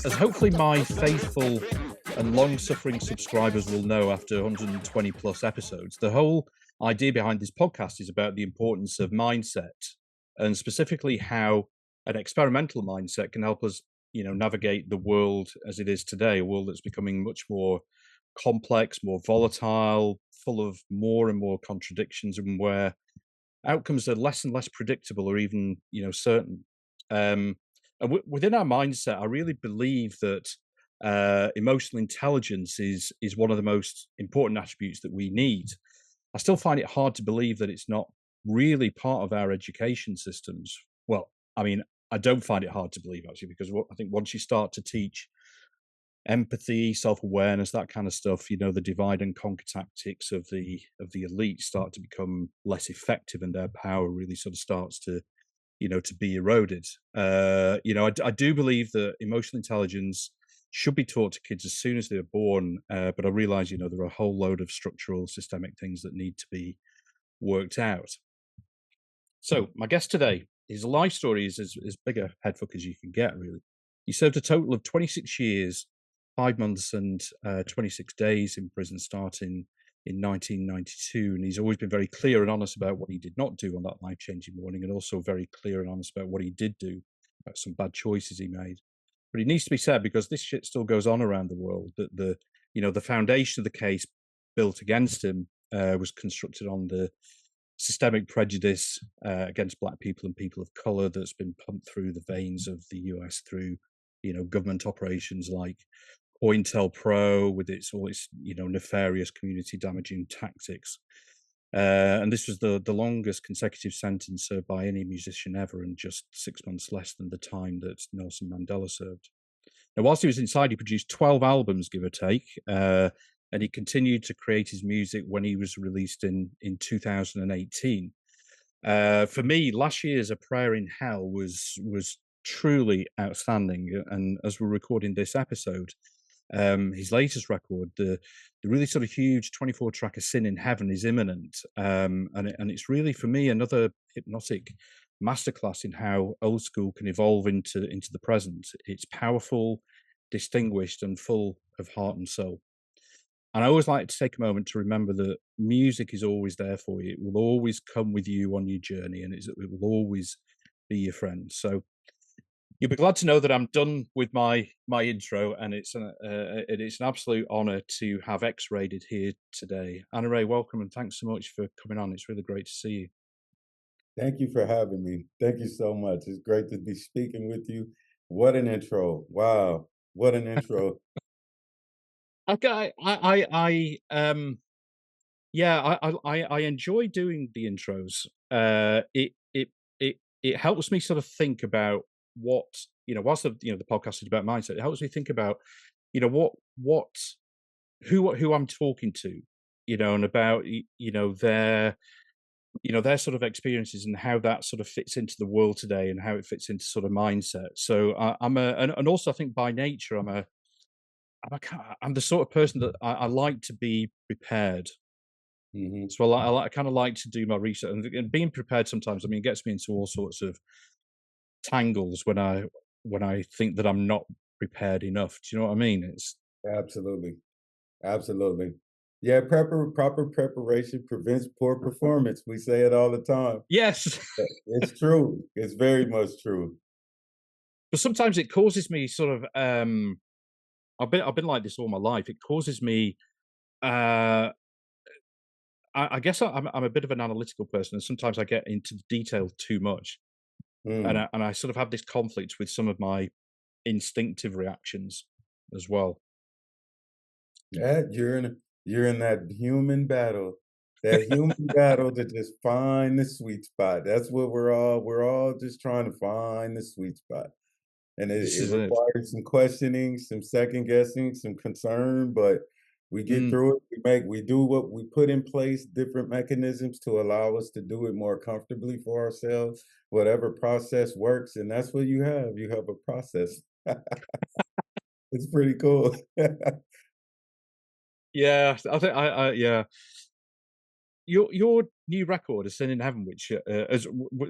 as hopefully my faithful and long-suffering subscribers will know after 120 plus episodes, the whole idea behind this podcast is about the importance of mindset, and specifically how an experimental mindset can help us, navigate the world as it is today, a world that's becoming much more complex, more volatile, full of more and more contradictions, and where outcomes are less and less predictable or even, certain. And within our mindset, I really believe that emotional intelligence is one of the most important attributes that we need. I still find it hard to believe that it's not really part of our education systems. Well, I mean, I don't find it hard to believe actually, because I think once you start to teach empathy, self-awareness, that kind of stuff, the divide and conquer tactics of the elite start to become less effective, and their power really sort of starts to to be eroded. I do believe that emotional intelligence should be taught to kids as soon as they're born, but I realize there are a whole load of structural systemic things that need to be worked out. So my guest today, his life story is as big a headfuck as you can get, really. He served a total of 26 years, 5 months and 26 days in prison, starting in 1992. And he's always been very clear and honest about what he did not do on that life-changing morning, and also very clear and honest about what he did do, about some bad choices he made. But it needs to be said, because this shit still goes on around the world, that the foundation of the case built against him was constructed on the systemic prejudice against black people and people of color that's been pumped through the veins of the US through government operations like CoinTelPro, with all its nefarious community damaging tactics. And this was the longest consecutive sentence served by any musician ever, and just 6 months less than the time that Nelson Mandela served. Now, whilst he was inside, he produced 12 albums, give or take, and he continued to create his music when he was released in 2018. For me, last year's A Prayer in Hell was truly outstanding. And as we're recording this episode, his latest record, the really sort of huge 24-track of Sin in Heaven, is imminent. And it's really, for me, another hypnotic masterclass in how old school can evolve into the present. It's powerful, distinguished, and full of heart and soul. And I always like to take a moment to remember that music is always there for you. It will always come with you on your journey, and it will always be your friend. So you'll be glad to know that I'm done with my intro, and it's an absolute honour to have X-Rated here today. Anna Ray, welcome, and thanks so much for coming on. It's really great to see you. Thank you for having me. Thank you so much. It's great to be speaking with you. What an intro. Wow. What an intro. Okay, I enjoy doing the intros. It helps me sort of think about what, whilst the podcast is about mindset, it helps me think about who I'm talking to, and about their sort of experiences, and how that sort of fits into the world today, and how it fits into sort of mindset. So and also I think by nature I'm the sort of person that I like to be prepared. Mhm. So I kind of like to do my research, and being prepared sometimes, I mean, gets me into all sorts of tangles when I think that I'm not prepared enough. Do you know what I mean? It's Absolutely. Absolutely. Yeah, proper preparation prevents poor performance. We say it all the time. yes, But it's true. It's very much true. but sometimes it causes me sort of. I've been like this all my life. It causes me. Uh, I guess I'm a bit of an analytical person, and sometimes I get into the detail too much, and Mm. I sort of have this conflict with some of my instinctive reactions as well. Yeah, you're in that human battle. That human battle to just find the sweet spot. That's what we're all just trying to find the sweet spot. And it, This it is it. requires some questioning, some second guessing, some concern, but we get Mm. through it. We do what we put in place, different mechanisms to allow us to do it more comfortably for ourselves. Whatever process works, and that's what you have. You have a process. It's pretty cool. Yeah, I think yeah. Your new record, "Sin in Heaven," which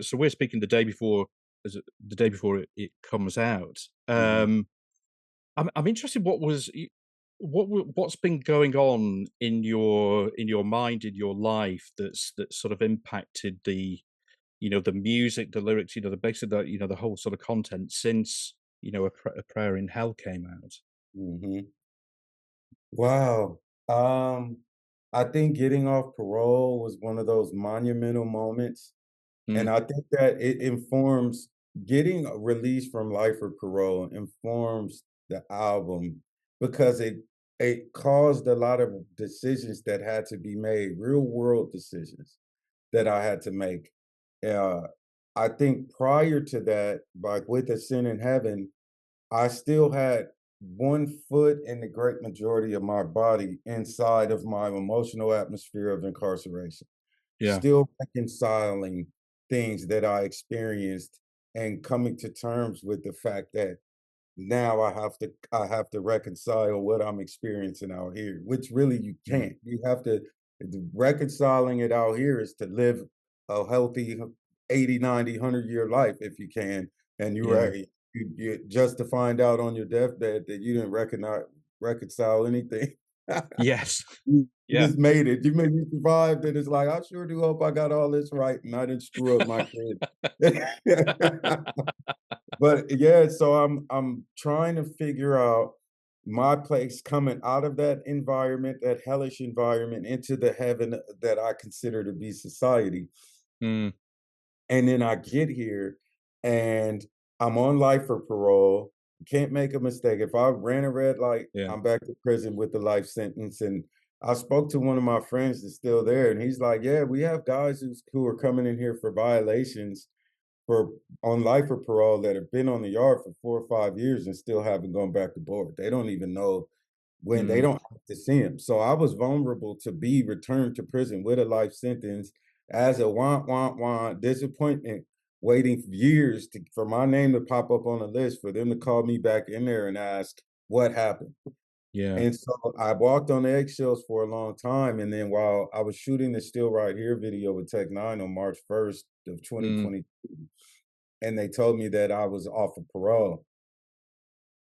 so we're speaking the day before, the day before it comes out. Mhm. I'm interested what's been going on in your mind, in your life that's sort of impacted the, you know, the music, the lyrics, you know, the basically the, you know, the whole sort of content since, you know, A Prayer in Hell came out. Mhm. Wow. Um, I think getting off parole was one of those monumental moments, and Mm, I think that it informs getting released from life or parole informs the album because it caused a lot of decisions that had to be made, real world decisions that I had to make. Uh, I think prior to that, like with A Sin in Heaven, I still had one foot in the great majority of my body inside of my emotional atmosphere of incarceration, yeah. still reconciling things that I experienced and coming to terms with the fact that now I have to reconcile what I'm experiencing out here, which really you Mm. can't. You have to reconciling it out here is to live a healthy 80, 90, 100-year life if you can. And you're Yeah. right. You just to find out on your deathbed that you didn't reconcile anything. Yes. You Yeah. just made it. You survived, and it's like, I sure do hope I got all this right and I didn't screw up my kid. But yeah, so I'm trying to figure out my place coming out of that environment, that hellish environment, into the heaven that I consider to be society. Mm, And then I get here and I'm on life for parole. Can't make a mistake. If I ran a red light, yeah. I'm back to prison with the life sentence. And I spoke to one of my friends that's still there, and he's like, "Yeah, we have guys who are coming in here for violations for on life or parole that have been on the yard for 4 or 5 years and still haven't gone back to board. They don't even know when they Mm, don't have to see him." So I was vulnerable to be returned to prison with a life sentence as a want disappointment, waiting years for my name to pop up on the list for them to call me back in there and ask what happened. yeah. And so I walked on eggshells for a long time. And then while I was shooting the Still Right Here video with Tech Nine on March 1st of Mm, 2022, and they told me that I was off of parole.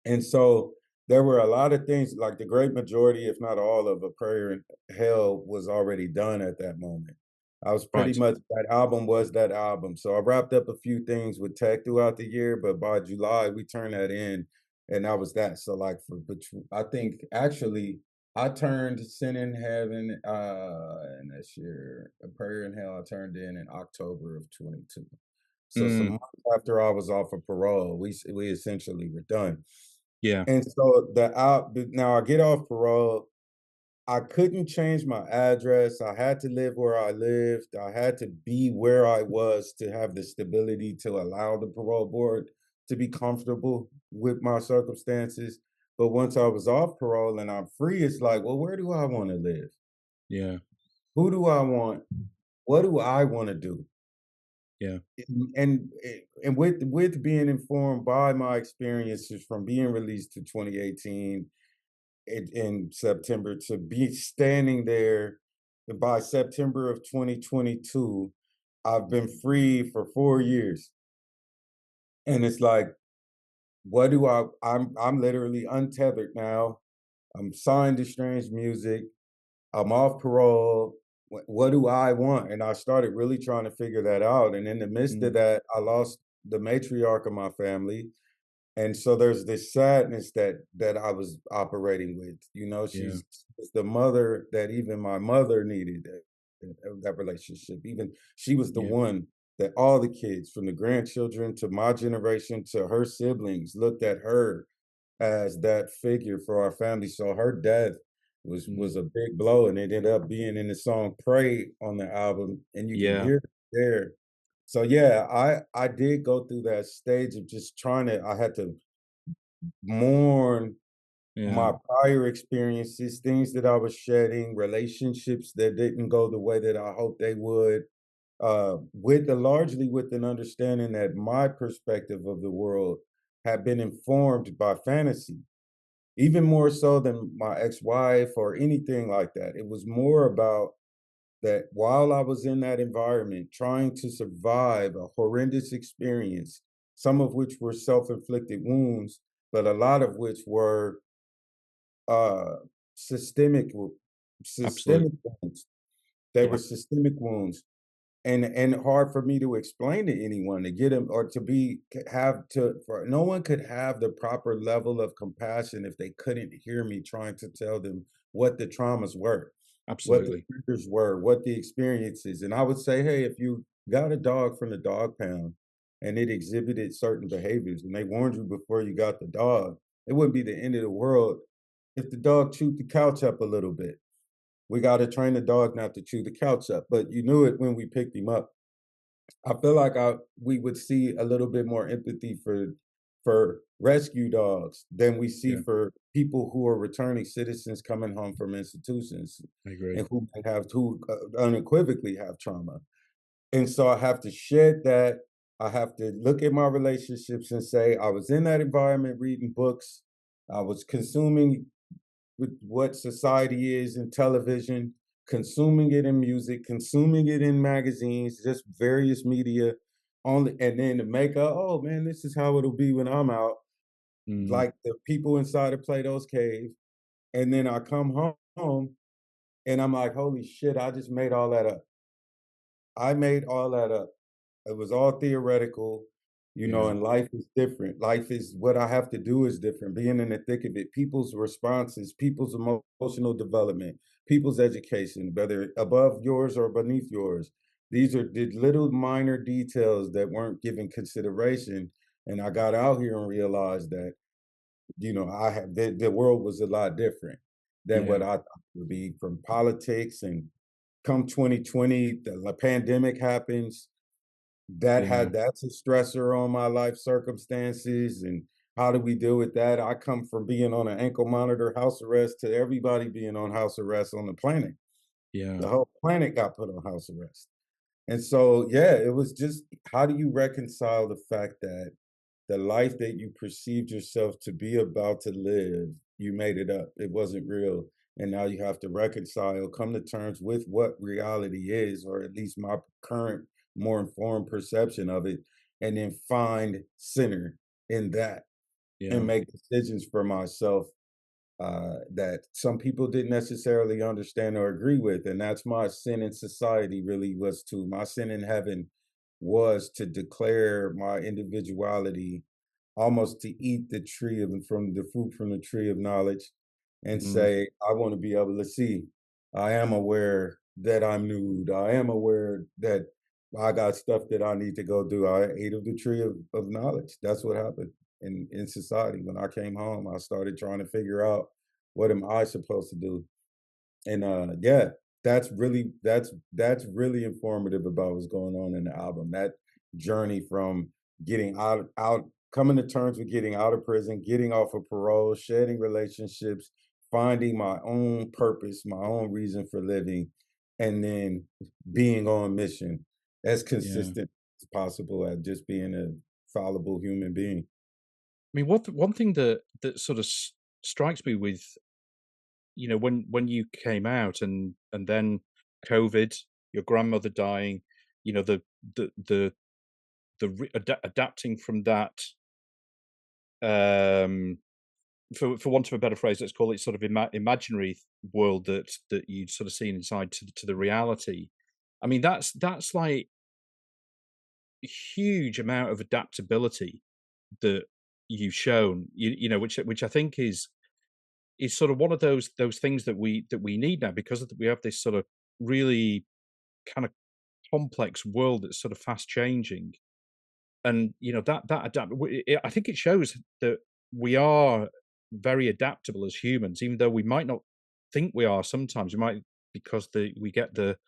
And so there were a lot of things, like the great majority, if not all of A Prayer in Hell was already done at that moment. I was pretty right. much that album was that album. So I wrapped up a few things with Tech throughout the year, but by July we turned that in and that was that. So like I think actually I turned Sin in Heaven and this year, A Prayer in Hell I turned in October of 22. So some Mm, months after I was off of parole, we essentially were done. yeah. And so the out now I get off parole. I couldn't change my address. I had to live where I lived. I had to be where I was to have the stability to allow the parole board to be comfortable with my circumstances. But once I was off parole and I'm free, it's like, well, where do I want to live? Yeah. Who do I want? What do I want to do? Yeah. And with being informed by my experiences from being released to 2018 in September to be standing there by September of 2022, I've been free for 4 years. And it's like, what do I'm literally untethered now. I'm signed to Strange Music. I'm off parole. What do I want? And I started really trying to figure that out. And in the midst Mm, of that, I lost the matriarch of my family. And so there's this sadness that I was operating with. You know, yeah. she's the mother that even my mother needed that relationship. Even she was the Yeah. one that all the kids, from the grandchildren to my generation to her siblings, looked at her as that figure for our family. So her death Mm, was a big blow, and it ended up being in the song "Pray" on the album, and you can yeah. hear it there. So yeah, I did go through that stage of just trying to. I had to mourn Yeah. my prior experiences, things that I was shedding, relationships that didn't go the way that I hoped they would. With largely with an understanding that my perspective of the world had been informed by fantasy, even more so than my ex-wife or anything like that. It was more about that while I was in that environment, trying to survive a horrendous experience, some of which were self inflicted wounds, but a lot of which were uh, systemic Absolutely. systemic wounds. They Yeah. were systemic wounds, and hard for me to explain to anyone to get them or to be have to for no one could have the proper level of compassion if they couldn't hear me trying to tell them what the traumas were, what the Absolutely. triggers were, what the experiences. And I would say, hey, if you got a dog from the dog pound and it exhibited certain behaviors and they warned you before you got the dog, it wouldn't be the end of the world if the dog chewed the couch up a little bit. We got to train the dog not to chew the couch up, but you knew it when we picked him up. I feel like we would see a little bit more empathy for rescue dogs than we see Yeah. for people who are returning citizens coming home from institutions I agree. and who unequivocally have trauma. And so I have to shed that. I have to look at my relationships and say I was in that environment reading books. I was consuming with what society is in television, consuming it in music, consuming it in magazines, just various media, only and then to make up, oh man, this is how it'll be when I'm out, Mm. like the people inside of Plato's cave. And then I come home and I'm like, holy shit, I just made all that up. I made all that up. It was all theoretical, Yeah. and life is different. Life is what I have to do is different. Being in the thick of it, people's responses, people's emotional development, people's education, whether above yours or beneath yours. These are the little minor details that weren't given consideration. And I got out here and realized that, I have the world was a lot different than what Yeah. I thought it would be from politics. And come 2020, the pandemic happens Yeah. that's a stressor on my life circumstances, and how do we deal with that? I come from being on an ankle monitor house arrest to everybody being on house arrest on the planet. Yeah. The whole planet got put on house arrest. And so, yeah, it was just how do you reconcile the fact that the life that you perceived yourself to be about to live, you made it up. It wasn't real. And now you have to reconcile, come to terms with what reality is, or at least my current, more informed perception of it, and then find center in that and Yeah. make decisions for myself that some people didn't necessarily understand or agree with. And that's my sin in society, really was to my sin in heaven was to declare my individuality, almost to eat the tree of from the fruit from the tree of knowledge and Mm. say, I want to be able to see. I am aware that I'm nude. I am aware that I got stuff that I need to go do. I ate of the tree of knowledge. That's what happened in society. When I came home, I started trying to figure out what am I supposed to do. And yeah, that's really informative about what's going on in the album. That journey from getting out coming to terms with getting out of prison, getting off of parole, shedding relationships, finding my own purpose, my own reason for living, and then being on mission as Yeah. consistent as possible at just being a fallible human being. I mean, one thing that sort of strikes me with, when you came out and then COVID, your grandmother dying, the adapting from that, um, for want of a better phrase, let's call it sort of imaginary world that you'd sort of seen inside to the reality. I mean, that's like a huge amount of adaptability that you've shown, which I think is sort of one of those things that we need now because we have this sort of really kind of complex world that's sort of fast changing, and I think it shows that we are very adaptable as humans, even though we might not think we are. Sometimes we might because we get the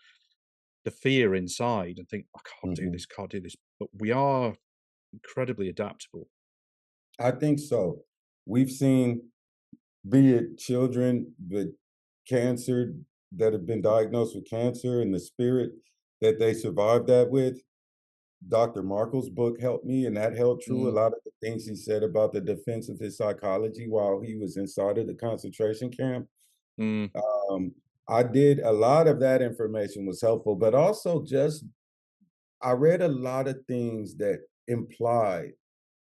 fear inside and think, I Mhm. can't do this, but we are incredibly adaptable. I think so. We've seen, be it children with cancer that have been diagnosed with cancer and the spirit that they survived that with. Dr. Markle's book helped me, and that held true. A Mm, lot of the things he said about the defense of his psychology while he was inside of the concentration camp. mm, Um, I did a lot of that information was helpful, but also just I read a lot of things that implied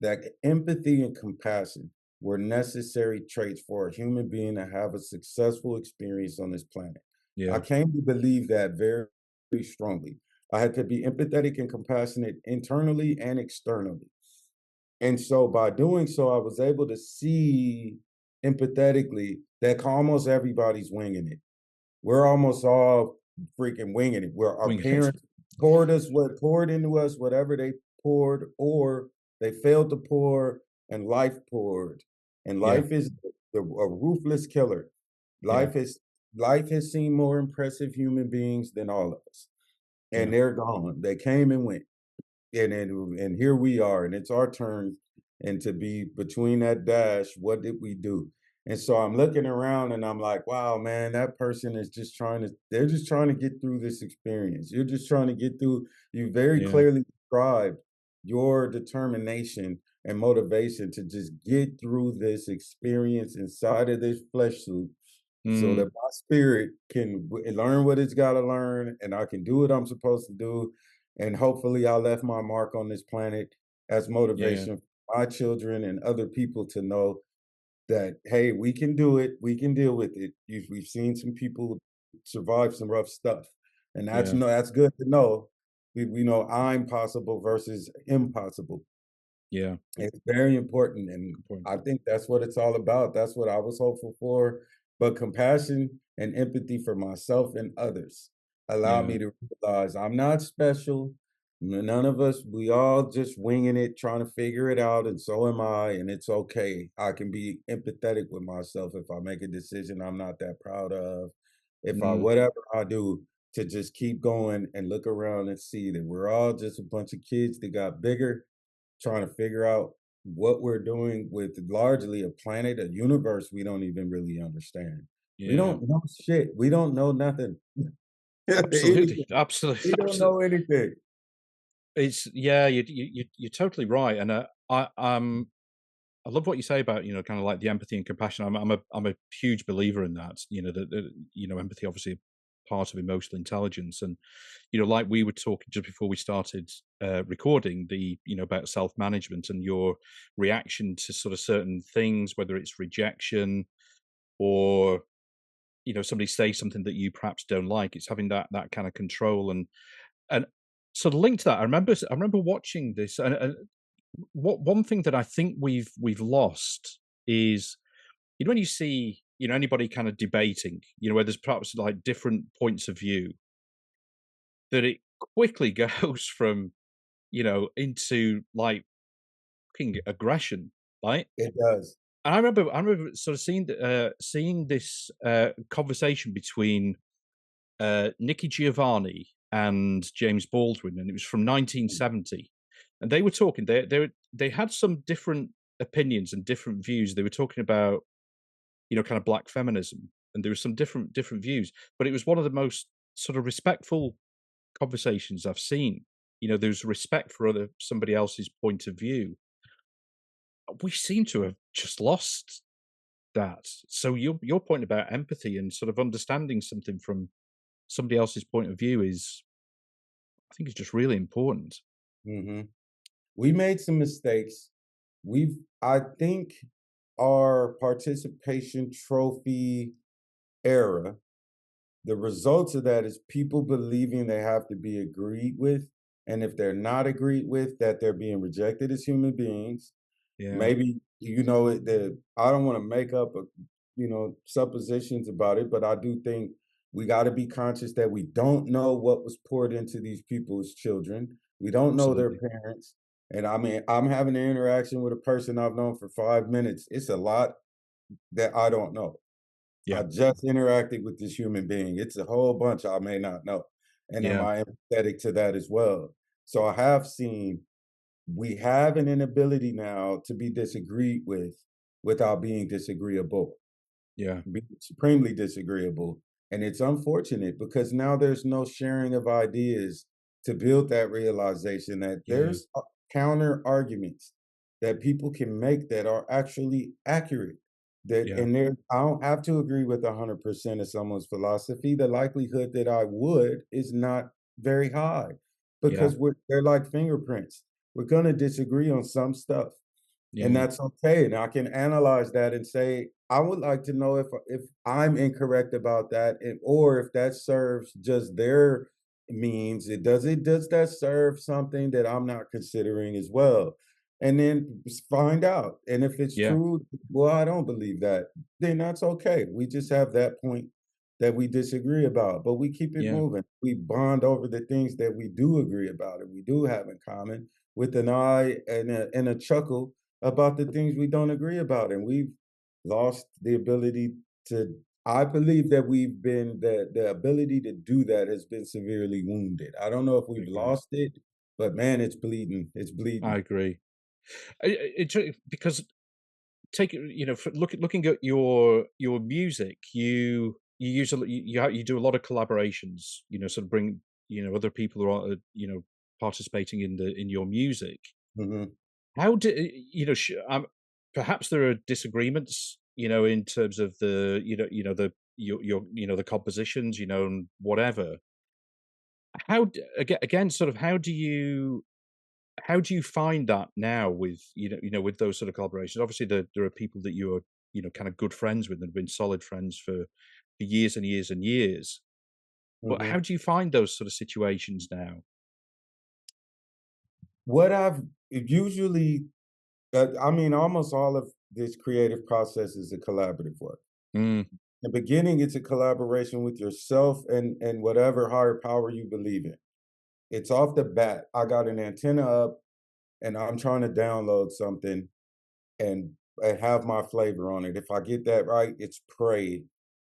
that empathy and compassion. were necessary traits for a human being to have a successful experience on this planet. I Yeah. came to believe that very, very strongly. I had to be empathetic and compassionate internally and externally. And so by doing so, I was able to see empathetically that almost everybody's winging it. We're almost all freaking winging it. Where our Wing it. parents poured us what poured into us, whatever they poured, or they failed to pour, and life poured. And Yeah. life is a ruthless killer. Yeah. Life is life has seen more impressive human beings than all of us, Yeah. and they're gone. They came and went. And here we are, and it's our turn. And to be between that dash, what did we do? And so I'm looking around and I'm like, wow, man, that person is just they're just trying to get through this experience. You're just trying to get through. You very Yeah. clearly described your determination and motivation to just get through this experience inside of this flesh suit so that Mm. my spirit can learn what it's got to learn and I can do what I'm supposed to do. And hopefully, I left my mark on this planet as Yeah. motivation for my children and other people to know that, hey, we can do it. We can deal with it. We've seen some people survive some rough stuff. And Yeah. that's good to know. We know I'm possible versus impossible. Yeah. It's very important, and Good point. I think that's what it's all about. That's what I was hopeful for. But compassion and empathy for myself and others allowed Yeah. me to realize I'm not special. None of us, we all just winging it, trying to figure it out, and so am I, and it's okay. I can be empathetic with myself if I make a decision I'm not that proud of. If I Mm. whatever I do to just keep going and look around and see that we're all just a bunch of kids that got bigger trying to figure out what we're doing with largely a planet, a universe we don't even really understand. We Yeah. don't know shit. We don't know nothing. Absolutely. Anything. Absolutely. We don't Absolutely. know anything. It's yeah. You're totally right. And I love what you say about kind of like the empathy and compassion. I'm a huge believer in that. Empathy obviously a part of emotional intelligence, and like we were talking just before we started recording, about self management and your reaction to sort of certain things, whether it's rejection or somebody says something that you perhaps don't like. It's having that kind of control and sort of linked to that. I remember watching this, and what one thing that I think we've lost is when you see anybody kind of debating, where there's perhaps like different points of view, that it quickly goes from into like fucking aggression, right? It does. And I remember sort of seeing this conversation between Nicky Giovanni and James Baldwin, and it was from 1970, and they were talking. They had some different opinions and different views. They were talking about kind of black feminism, and there were some different views, but it was one of the most sort of respectful conversations I've seen. There's respect for somebody else's point of view. We seem to have just lost that. So your point about empathy and sort of understanding something from somebody else's point of view is, I think, is just really important. Mhm. We made some mistakes. I think our participation trophy era, the results of that is people believing they have to be agreed with. And if they're not agreed with, that they're being rejected as human beings. Yeah, Maybe, I don't want to make up, suppositions about it, but I do think we got to be conscious that we don't know what was poured into these people's children. We don't know their absolutely. parents. And I mean, I'm having an interaction with a person I've known for 5 minutes. It's a lot that I don't know. I Yeah, just interacted with this human being. It's a whole bunch I may not know. And am yeah, I empathetic to that as well? So I have seen we have an inability now to be disagreed with without being disagreeable, yeah, be supremely disagreeable. And it's unfortunate because now there's no sharing of ideas to build that realization that yeah, there's counter arguments that people can make that are actually accurate. That yeah, and there, I don't have to agree with 100% of someone's philosophy. The likelihood that I would is not very high yeah, because they're like fingerprints. We're going to disagree on some stuff. And Yeah. that's okay, and I can analyze that and say, "I would like to know if I'm incorrect about that, and or if that serves just their means. Does that serve something that I'm not considering as well?" And then find out, and if it's Yeah. true, "Well, I don't believe that," then that's okay. We just have that point that we disagree about, but we keep it Yeah. moving. We bond over the things that we do agree about and we do have in common with an eye and a chuckle about the things we don't agree about, and we've lost the ability to I believe that we've been the ability to do that has been severely wounded. I don't know if I we've agree. lost it, but man, it's bleeding. It's I bleeding. agree. Because take looking at your music, you use you do a lot of collaborations. Sort of bring other people who are participating in your music. Mhm, How do perhaps there are disagreements, in terms of the the your the compositions, and whatever. Again, sort of how do you find that now with with those sort of collaborations? Obviously, there are people that you're kind of good friends with and have been solid friends for years and years and years. But how mhm. do you find those sort of situations now? What I've usually I mean, almost all of this creative process is a collaborative work. Mm, In the beginning, it's a collaboration with yourself and whatever higher power you believe in. It's off the bat. I got an antenna up and I'm trying to download something and have my flavor on it. If I get that right, it's Prey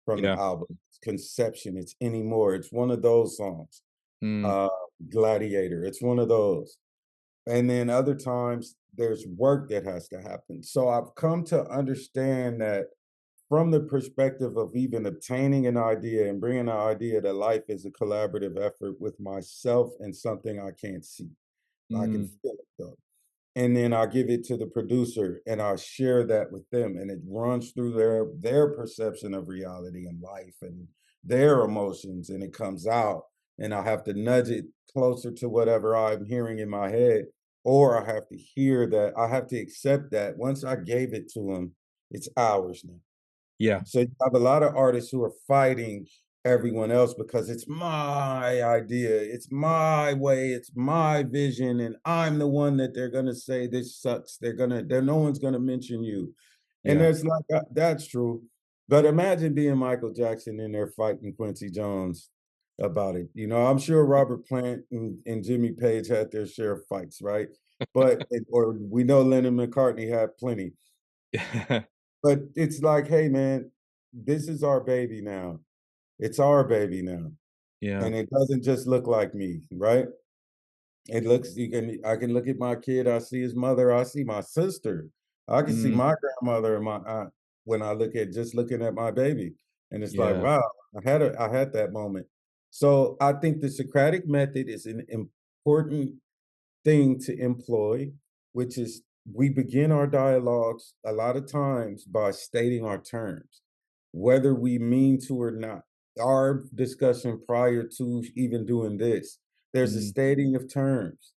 from the yeah. album. It's Conception. It's Anymore. It's one of those songs. Mm, Uh, Gladiator. It's one of those. And then other times there's work that has to happen. So I've come to understand that from the perspective of even obtaining an idea and bringing an idea to life is a collaborative effort with myself and something I can't see. I can mm, feel it though. And then I give it to the producer and I share that with them and it runs through their perception of reality and life and their emotions and it comes out and I have to nudge it closer to whatever I'm hearing in my head or I have to hear that I have to accept that once I gave it to them it's ours now. yeah. So you have a lot of artists who are fighting everyone else because it's my idea, it's my way, it's my vision, and I'm the one that they're gonna say this sucks. There no one's gonna mention you. And Yeah. it's like that's true. But imagine being Michael Jackson in there fighting Quincy Jones about it. I'm sure Robert Plant and Jimmy Page had their share of fights, right? Or we know Lennon McCartney had plenty. But it's like, "Hey, man, this is our baby now. It's our baby now, Yeah. and it doesn't just look like me, right? It looks I can look at my kid, I see his mother, I see my sister, I can see Mm, my grandmother and my aunt when I look at just looking at my baby, and it's like, yeah. wow, I had that moment. So, I think the Socratic method is an important thing to employ, which is we begin our dialogues a lot of times by stating our terms, whether we mean to or not. Our discussion prior to even doing this, there's a Mm, stating of terms.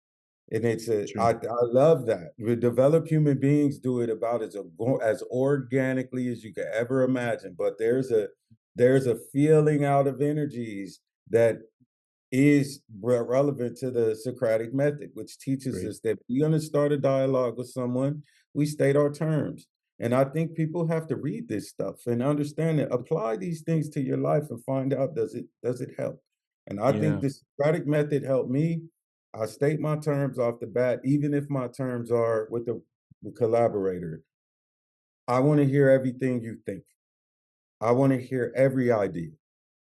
And true. I love that. We develop human beings do it about as organically as you could ever imagine. But there's a feeling out of energies that is relevant to the Socratic method, which teaches Agree. us that we're going to start a dialogue with someone, we state our terms. And I think people have to read this stuff and understand it. Apply these things to your life and find out does it help. And I think Yeah. the Socratic method helped me. I state my terms off the bat, even if my terms are with the collaborator. I want to hear everything you think. I want to hear every idea.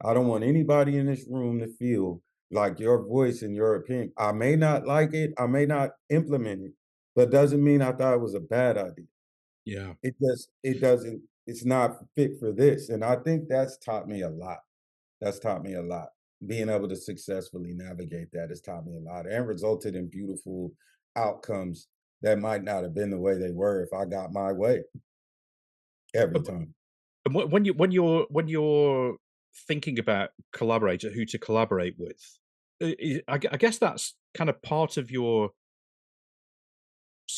I don't want anybody in this room to feel like your voice and your opinion. I may not like it, I may not implement it, but doesn't mean I thought it was a bad idea. Yeah. It's not fit for this. And I think that's taught me a lot. That's taught me a lot. Being able to successfully navigate that has taught me a lot and resulted in beautiful outcomes that might not have been the way they were if I got my way every time. And when you're thinking about collaborator, who to collaborate with, I guess that's kind of part of your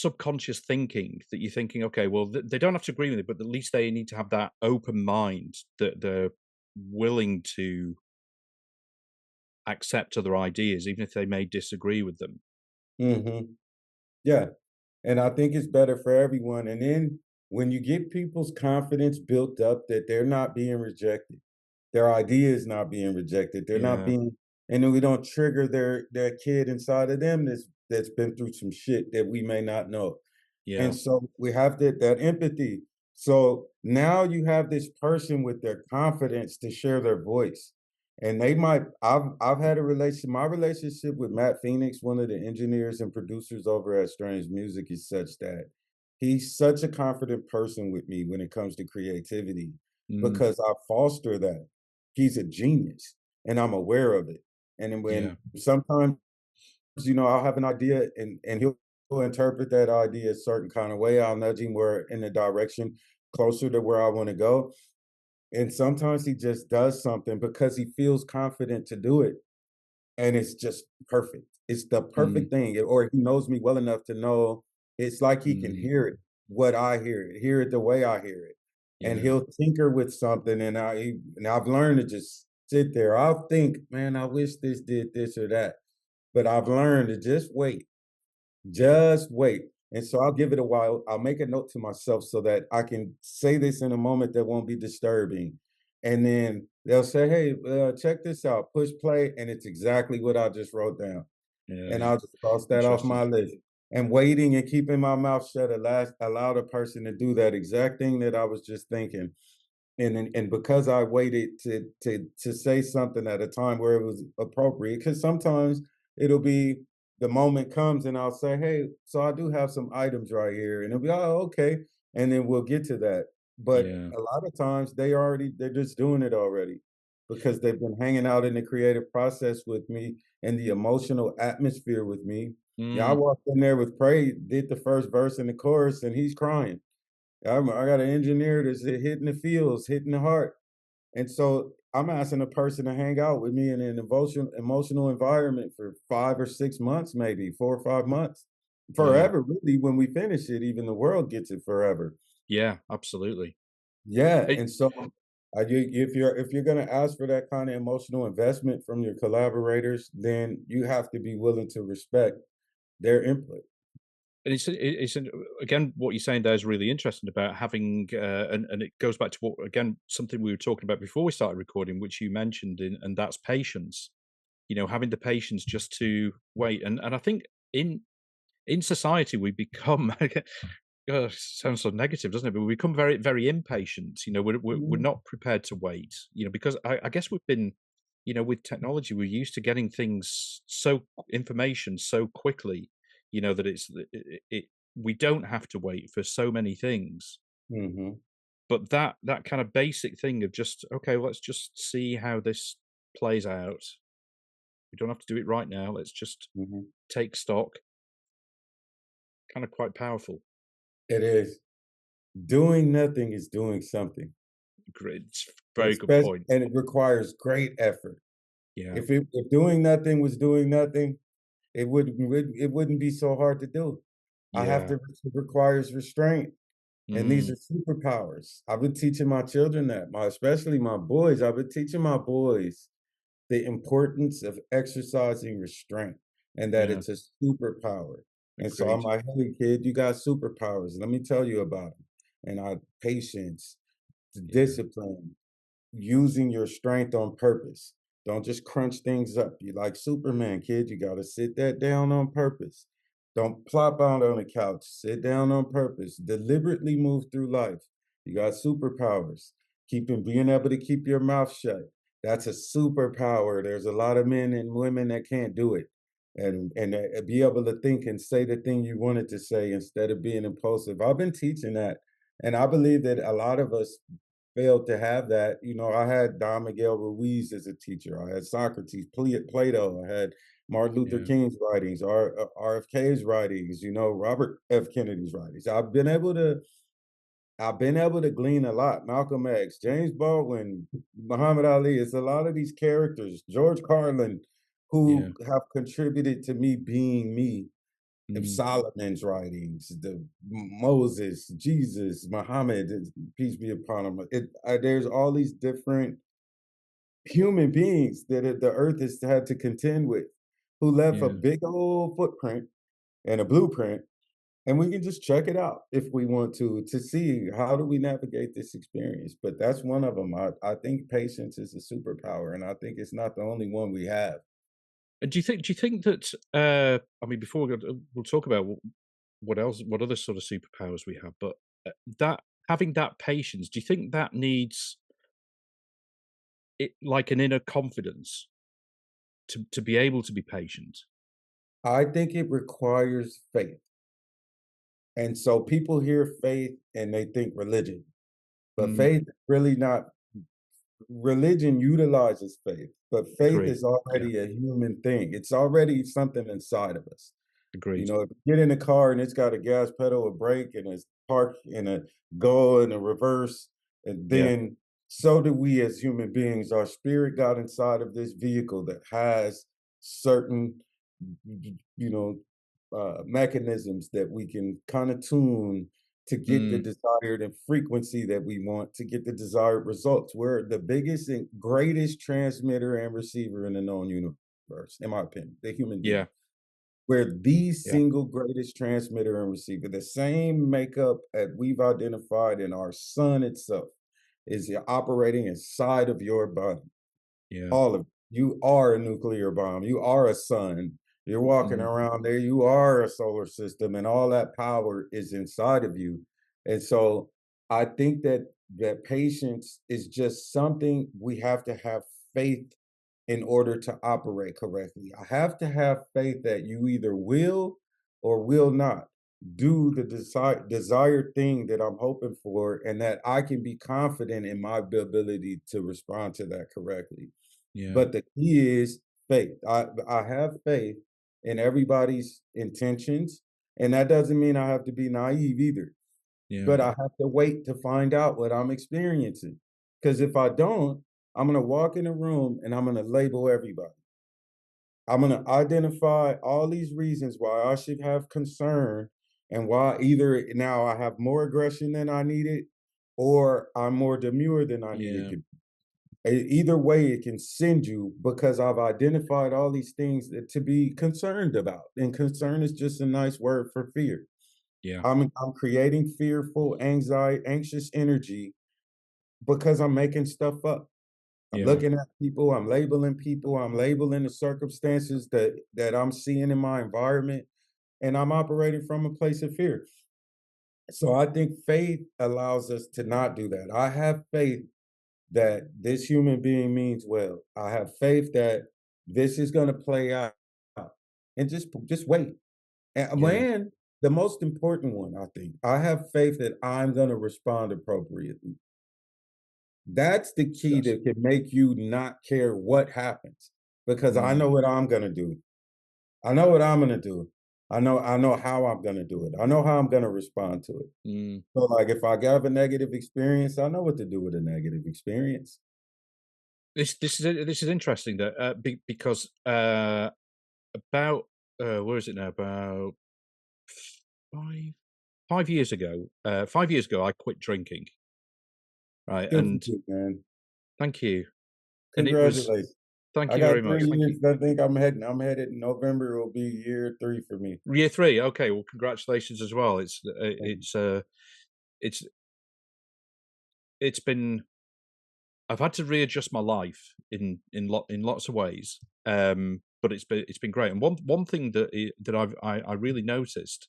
subconscious thinking that you're thinking, okay, well, they don't have to agree with it, but at least they need to have that open mind that they're willing to accept other ideas, even if they may disagree with them. Mhm. Yeah. And I think it's better for everyone. And then when you get people's confidence built up that they're not being rejected, their idea is not being rejected, they're not Yeah, being, and then we don't trigger their kid inside of them that's been through some shit that we may not know. yeah, And so we have that empathy. So now you have this person with their confidence to share their voice. And they might I've had a relation my relationship with Matt Phoenix, one of the engineers and producers over at Strange Music, is such that he's such a confident person with me when it comes to creativity mm, because I foster that. He's a genius and I'm aware of it. And then yeah, when sometimes I'll have an idea and he'll interpret that idea a certain kind of way. I'll nudge him where in the direction closer to where I want to go. And sometimes he just does something because he feels confident to do it. And it's just perfect. It's the mm, perfect thing. Or he knows me well enough to know it's like he can mm, hear it, what I hear it the way I hear it. And yeah, he'll tinker with something. And I've learned to just sit there. I'll think, man, I wish this did this or that. But I've learned to just wait. And so I'll give it a while. I'll make a note to myself so that I can say this in a moment that won't be disturbing. And then they'll say, hey, check this out, push play. And it's exactly what I just wrote down. And yeah. I'll just cross that off Interesting. my list. And waiting and keeping my mouth shut allowed a person to do that exact thing that I was just thinking. And because I waited to say something at a time where it was appropriate, because sometimes it'll be the moment comes and I'll say, "Hey, so I do have some items right here," and it'll be, "Oh, okay," and then we'll get to that. But Yeah. a lot of times they're just doing it already because they've been hanging out in the creative process with me and the emotional atmosphere with me. Yeah, I Mm, walked in there with Prey, did the first verse and the chorus, and he's crying. I got an engineer that's hitting the feels, hitting the heart. And so I'm asking a person to hang out with me in an emotional environment for 5 or 6 months, maybe 4 or 5 months. yeah. Forever, really, when we finish it, even the world gets it forever. Yeah, absolutely. Yeah. It And so if you're gonna ask for that kind of emotional investment from your collaborators, then you have to be willing to respect their input. and it's an again, what you're saying there is really interesting about having, and it goes back to what again, something we were talking about before we started recording, which you mentioned, and that's patience. Having the patience just to wait, and I think in society we become sounds so negative, doesn't it? But we become very, very impatient. We're Mhm. not prepared to wait. Because I guess we've been, with technology, we're used to getting things information so quickly. That we don't have to wait for so many things. Mhm. But that kind of basic thing of just okay, let's just see how this plays out. We don't have to do it right now. Let's just Mhm. take stock. Kind of quite powerful. It is. Doing nothing is doing something. Great, very good Especially, point. and it requires great effort. Yeah, If doing nothing was doing nothing, it wouldn't be so hard to do. I have yeah. to It requires restraint, and these Mm, are superpowers. I've been teaching my children that, especially my boys. I've been teaching my boys the importance of exercising restraint and that yeah, it's a superpower. And so I'm agreed. like, hey kid, you got superpowers. Let me tell you about them. And I patience, Yeah, discipline, using your strength on purpose. Don't just crunch things up. You like Superman, kid. You got to sit that down on purpose. Don't plop out on the couch. Sit down on purpose. Deliberately move through life. You got superpowers. Being able to keep your mouth shut. That's a superpower. There's a lot of men and women that can't do it. And be able to think and say the thing you wanted to say instead of being impulsive. I've been teaching that. And I believe that a lot of us failed to have that. I had Don Miguel Ruiz as a teacher. I had Socrates, Plato. I had Martin Luther yeah, King's writings, RFK's writings, Robert F. Kennedy's writings. I've been able to glean a lot. Malcolm X, James Baldwin, Muhammad Ali. It's a lot of these characters, George Carlin, yeah, who have contributed to me being me Of mm, Solomon's writings, the Moses, Jesus, Muhammad, peace be upon him. There's all these different human beings that the earth has had to contend with, who left a yeah. big old footprint and a blueprint, and we can just check it out if we want to see how do we navigate this experience. But that's one of them. I think patience is a superpower, and I think it's not the only one we have. And do you think that, I mean, before we go, we'll talk about what else, what other sort of superpowers we have, but that having that patience, do you think that needs it like an inner confidence to be able to be patient? I think it requires faith. And so people hear faith and they think religion, but Mm, faith is really not. Religion utilizes faith, but faith agree. is Yeah, already a human thing. It's already something inside of us. You agreed. know, if you get in a car and it's got a gas pedal, a brake, and it's parked in a go and a reverse, and Yeah. then so do we as human beings. Our spirit got inside of this vehicle that has certain, you know, mechanisms that we can kind of tune to get the Mm, desired and frequency that we want to get the desired results. We're the biggest and greatest transmitter and receiver in the known universe, in my opinion, the human being. yeah, We're the yeah, single greatest transmitter and receiver. The same makeup that we've identified in our sun itself is operating inside of your body. yeah. All of you are a nuclear bomb. You are a sun. You're walking Mm, around there. You are a solar system, and all that power is inside of you. And so I think that patience is just something we have to have faith in order to operate correctly. I have to have faith that you either will or will not do the desired thing that I'm hoping for, and that I can be confident in my ability to respond to that correctly. yeah, But the key is faith. I have faith in everybody's intentions, and that doesn't mean I have to be naive either. yeah, But I have to wait to find out what I'm experiencing. Because if I don't, I'm gonna walk in a room and I'm gonna label everybody. I'm gonna identify all these reasons why I should have concern and why either now I have more aggression than I needed or I'm more demure than I needed yeah, to. Either way, it can send you because I've identified all these things to be concerned about. And concern is just a nice word for fear. yeah, I'm creating fearful, anxiety, anxious energy because I'm making stuff up. I'm yeah, looking at people, I'm labeling the circumstances that I'm seeing in my environment, and I'm operating from a place of fear. So I think faith allows us to not do that. I have faith that this human being means well. I have faith that this is going to play out, and just wait. And yeah. when the most important one, I think, I have faith that I'm going to respond appropriately. That's the key That's that can make you not care what happens, because I know mm, what I'm gonna do. I know what I'm gonna do. I know how I'm gonna do it. I know how I'm gonna respond to it. mm. So, like, if I have a negative experience, I know what to do with a negative experience. This is interesting that because about where is it now? About 5 5 years ago. 5 years ago, I quit drinking. Right, Good for and you, man. thank you. And it was Congratulations. thank I you very got much. 3 Thank you. years. I think I'm headed in November will be year 3 for me. Year 3. Okay, well, congratulations as well. Thank you. It's it's been I've had to readjust my life in lots of ways, but it's been great. And one thing that I really noticed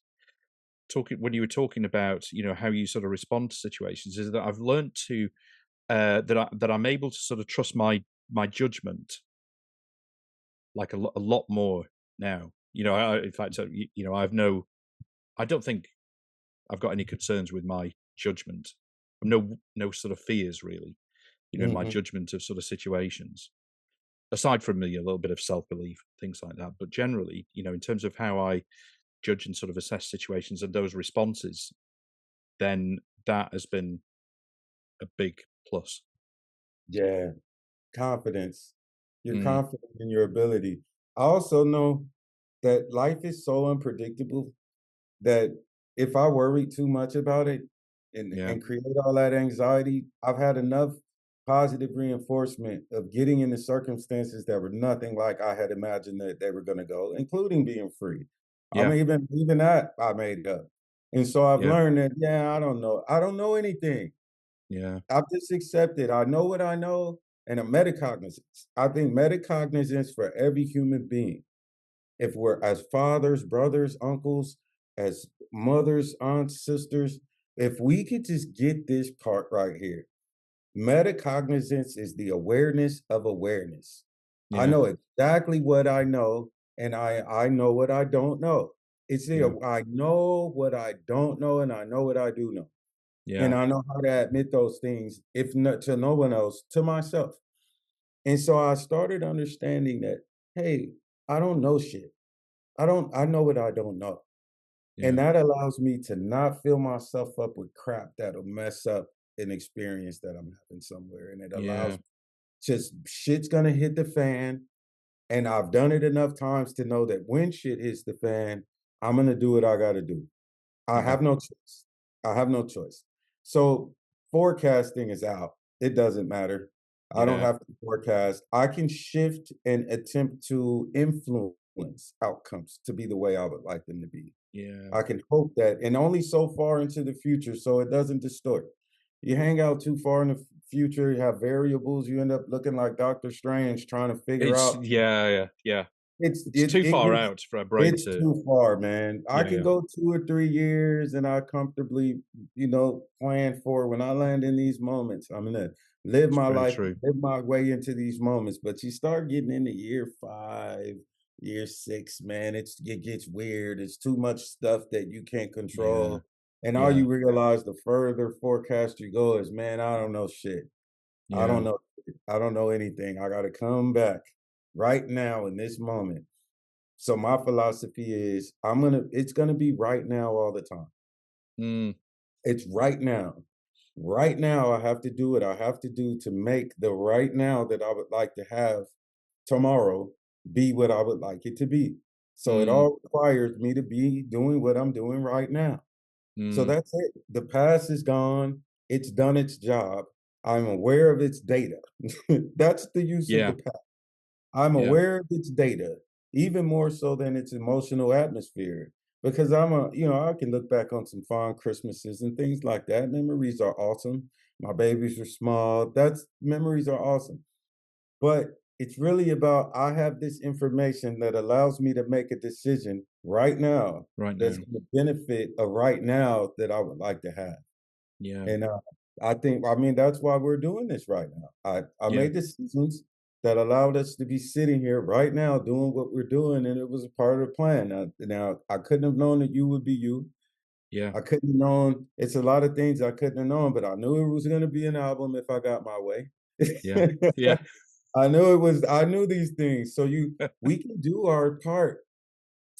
talking when you were talking about how you sort of respond to situations is that I've learned to that I'm able to sort of trust my judgment like a lot more now. In fact, I don't think I've got any concerns with my judgment. No sort of fears really. In my Mhm. judgment of sort of situations. Aside from a little bit of self-belief, things like that. But generally, in terms of how I judge and sort of assess situations and those responses, then that has been a big plus. Yeah, confidence. You're Mm, confident in your ability. I also know that life is so unpredictable that if I worry too much about it Yeah. and create all that anxiety, I've had enough positive reinforcement of getting into circumstances that were nothing like I had imagined that they were gonna go, including being free. I Yeah. mean, even that I made up. And so I've Yeah. learned that, yeah, I don't know. I don't know anything. Yeah. I've just accepted. I know what I know, and a metacognizance. I think metacognizance for every human being, if we're as fathers, brothers, uncles, as mothers, aunts, sisters, if we could just get this part right here, metacognizance is the awareness of awareness. I Yeah. know exactly what I know, and I know what I don't know. It's the Yeah. I know what I don't know, and I know what I do know. And Yeah. I know how to admit those things, if not to no one else, to myself. And so I started understanding that, hey, I don't know shit. I know what I don't know. And Yeah. that allows me to not fill myself up with crap that'll mess up an experience that I'm having somewhere. And it allows Yeah. just shit's gonna hit the fan. And I've done it enough times to know that when shit hits the fan, I'm gonna do what I gotta do. I Yeah. have no choice. I have no choice. So forecasting is out. It doesn't matter. I don't Yeah. have to forecast. I can shift and attempt to influence outcomes to be the way I would like them to be. Yeah. I can hope that, and only so far into the future so it doesn't distort. You hang out too far in the future, you have variables, you end up looking like Doctor Strange trying to figure It's out yeah, yeah, yeah. it's It's it too it far gets out for our brain it's to too far, man. I yeah, can yeah. go 2 or 3 years and I comfortably, plan for when I land in these moments, I'm gonna live It's my very life, true. live my way into these moments, but you start getting into year 5, year 6, man, it gets weird. It's too much stuff that you can't Yeah. control, and all Yeah. you realize the further forecast you go is, "Man, I don't know shit. I don't Yeah. know. I don't know anything. I gotta come back right now in this moment." So my philosophy is it's gonna be right now all the time. Mm. It's right now. Right now, I have to do what I have to do to make the right now that I would like to have tomorrow be what I would like it to be. So it Mm. all requires me to be doing what I'm doing right now. So Mm. that's it. The past is gone. It's done its job. I'm aware of its data. That's the use of the Yeah. past. I'm Yeah. aware of its data, even more so than its emotional atmosphere. Because I can look back on some fond Christmases and things like that. Memories are awesome. My babies were small. That's memories are awesome. But it's really about I have this information that allows me to make a decision right now Right that's now. going to benefit a right now that I would like to have. Yeah. And, I mean, that's why we're doing this right now. I Yeah. made decisions that allowed us to be sitting here right now doing what we're doing, and it was a part of the plan. Now I couldn't have known that you would be you. Yeah. I couldn't have known it's a lot of things I couldn't have known, but I knew it was gonna be an album if I got my way. Yeah. Yeah. I knew these things. So we can do our part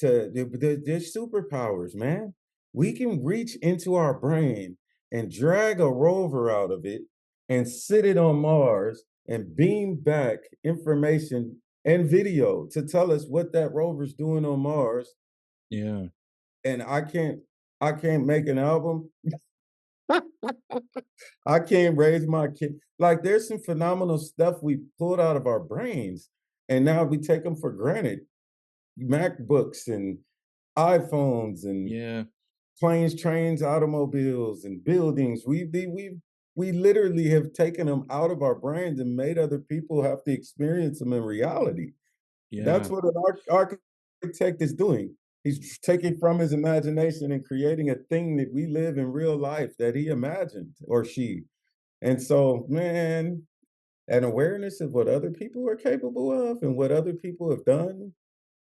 to there's superpowers, man. We can reach into our brain and drag a rover out of it and sit it on Mars and beam back information and video to tell us what that rover's doing on Mars. Yeah. And I can't make an album. I can't raise my kid. Like there's some phenomenal stuff we pulled out of our brains and now we take them for granted. MacBooks and iPhones and Yeah. planes, trains, automobiles, and buildings. We literally have taken them out of our brains and made other people have to experience them in reality. That's Yeah. what an architect is doing. He's taking from his imagination and creating a thing that we live in real life that he imagined or she. And so, man, an awareness of what other people are capable of and what other people have done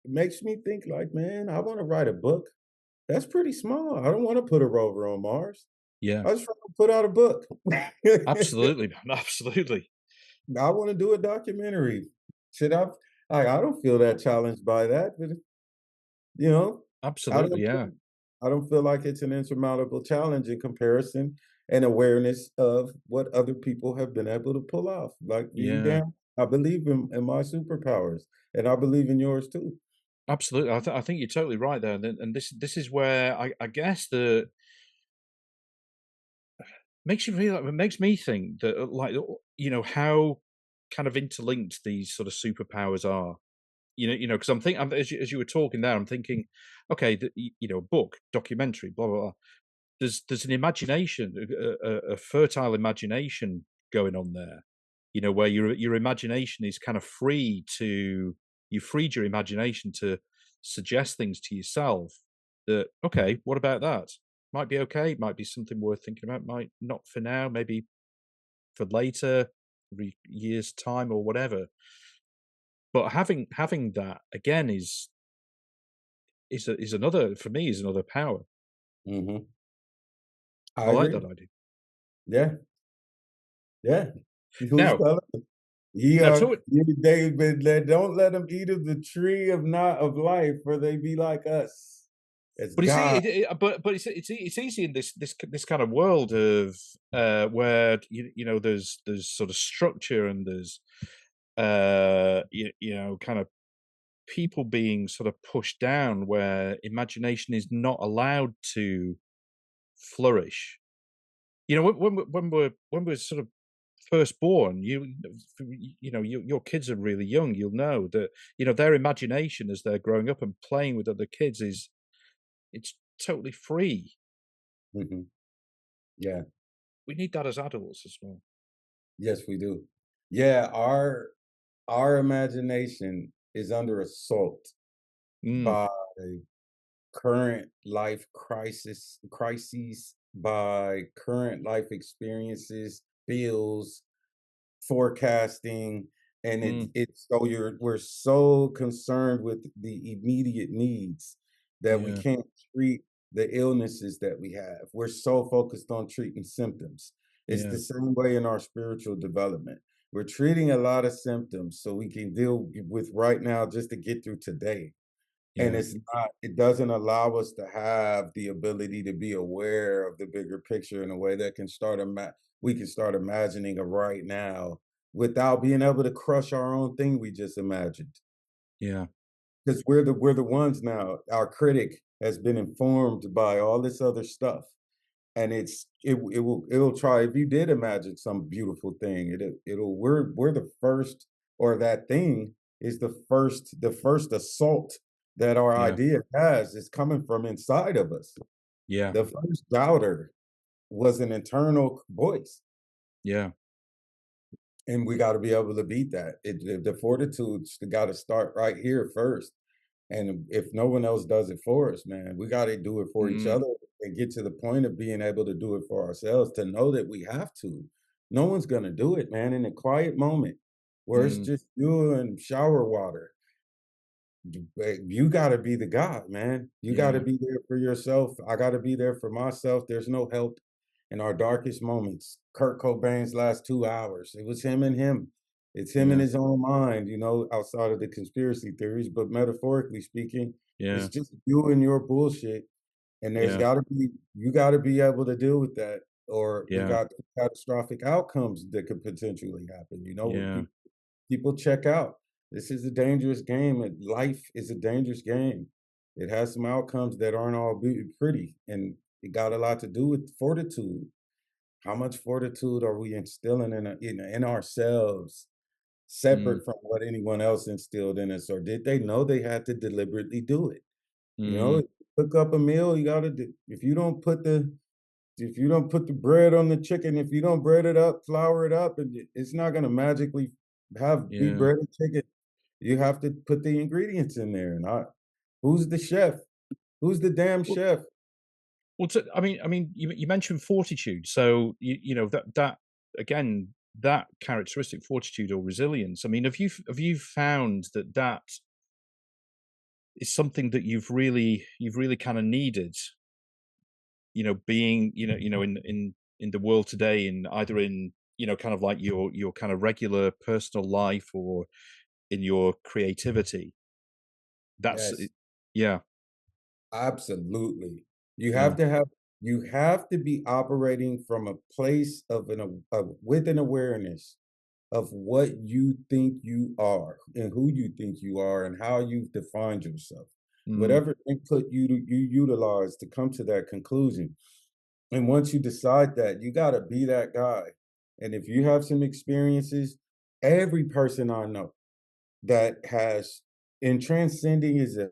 makes me think like, man, I want to write a book. That's pretty small. I don't wanna put a rover on Mars. Yeah. I just wanna put out a book. Absolutely, man. Absolutely. I wanna do a documentary. Should I don't feel that challenged by that, but, you know, I Absolutely. don't Yeah. feel I don't feel like it's an insurmountable challenge in comparison and awareness of what other people have been able to pull off. Like, you Yeah. damn I believe in my superpowers, and I believe in yours too. Absolutely. I think you're totally right there, and this is where I guess the makes you feel, it makes me think that, like, how kind of interlinked these sort of superpowers are. Because I'm thinking, as you were talking there, I'm thinking, okay, book, documentary, blah blah blah. There's an imagination, a fertile imagination going on there. Where your imagination is kind of free to you freed your imagination to suggest things to yourself that, okay, what about that? Might be okay, might be something worth thinking about, might not for now, maybe for later, years time or whatever. But having that again is another, for me, is another power. Mhm. I I like agree. that idea. Yeah, yeah. Who's Now telling us? Ye now are talk they been let don't let them eat of the tree of not of life, for they be like us. As But you see, God. but it's easy in this kind of world of where there's sort of structure, and there's kind of people being sort of pushed down, where imagination is not allowed to flourish. When we're sort of first born, your kids are really young. You'll know that their imagination as they're growing up and playing with other kids is it's totally free. Mhm. Yeah. We need that as adults as well. Yes, we do. Yeah, our imagination is under assault Mm, by current life crises, by current life experiences, bills, forecasting, and mm, it's so we're so concerned with the immediate needs that we yeah, can't treat the illnesses that we have. We're so focused on treating symptoms. It's yeah, the same way in our spiritual development. We're treating a lot of symptoms so we can deal with right now just to get through today. And yeah, it doesn't allow us to have the ability to be aware of the bigger picture in a way that we can start imagining a right now without being able to crush our own thing we just imagined. yeah, Because we're the ones now. Our critic has been informed by all this other stuff. And it'll try, if you did imagine some beautiful thing, it'll we're the first, or that thing is the first assault that our yeah, idea has is coming from inside of us. yeah, The first doubter was an internal voice, yeah, and we got to be able to beat that. The fortitude's got to start right here first. And if no one else does it for us, man, we got to do it for each mm, other and get to the point of being able to do it for ourselves, to know that we have to. No one's going to do it, man, in a quiet moment where it's mm, just you and shower water. You got to be the God, man. You got to yeah, be there for yourself. I got to be there for myself. There's no help in our darkest moments. Kurt Cobain's last 2 hours, it was him and him. It's him in yeah, his own mind, outside of the conspiracy theories, but metaphorically speaking, it's yeah, just you and your bullshit. And yeah, you got to be able to deal with that, or we yeah, got catastrophic outcomes that could potentially happen. yeah, People check out. This is a dangerous game, and life is a dangerous game. It has some outcomes that aren't all pretty, and it got a lot to do with fortitude. How much fortitude are we instilling in ourselves, mm, separate from what anyone else instilled in us, or did they know they had to deliberately do it? You know, mm, cook up a meal. You gotta do. If you don't put the bread on the chicken, if you don't bread it up, flour it up, and it's not gonna magically be yeah. bread and chicken. You have to put the ingredients in there, and who's the chef? Who's the damn Well, chef? you mentioned fortitude, so that again, that characteristic, fortitude or resilience. I mean, have you found that that is something that you've really kind of needed? Being in the world today, in either in kind of like your kind of regular personal life, or in your creativity. That's Yes, yeah, absolutely. You have yeah, to have you have to be operating from a place of with an awareness of what you think you are and who you think you are and how you've defined yourself. Mm, Whatever input you utilize to come to that conclusion. And once you decide that, you gotta be that guy. And if you have some experiences, every person I know that has and transcending is a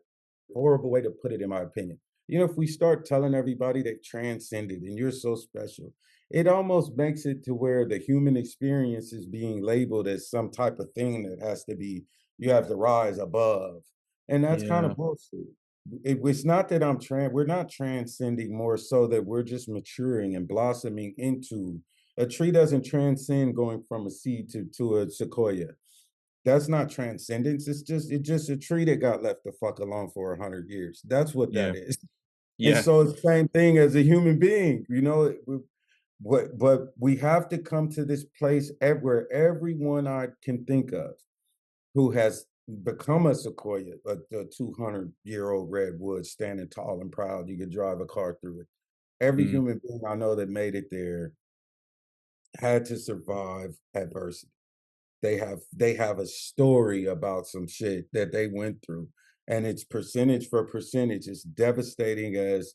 horrible way to put it in my opinion. You know, if we start telling everybody they transcended and you're so special, it almost makes it to where the human experience is being labeled as some type of thing that has to be you have to rise above. And that's kind yeah, of bullshit. It's not that we're not transcending, more so that we're just maturing and blossoming into a tree doesn't transcend going from a seed to a sequoia. That's not transcendence. It's just a tree that got left the fuck alone for 100 years. That's what yeah, that is. And yeah, so it's the same thing as a human being, but we have to come to this place where everyone I can think of who has become a sequoia, a 200-year-old redwood standing tall and proud, you could drive a car through it. Every mm, human being I know that made it there had to survive adversity. They have a story about some shit that they went through, and it's percentage for percentage. It's devastating as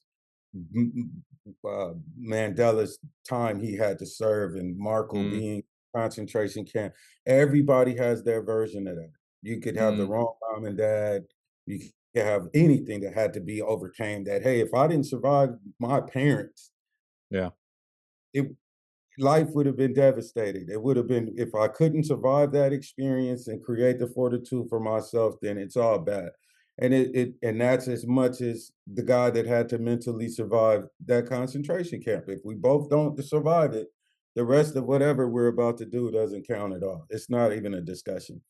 Mandela's time he had to serve and Markle mm, being concentration camp. Everybody has their version of that. You could have the mm, wrong mom and dad. You could have anything that had to be overcame. That hey, if I didn't survive my parents, yeah, it life would have been devastated. It would have been if I couldn't survive that experience and create the fortitude for myself, then it's all bad. And that's as much as the guy that had to mentally survive that concentration camp. If we both don't survive it, the rest of whatever we're about to do doesn't count at all. It's not even a discussion.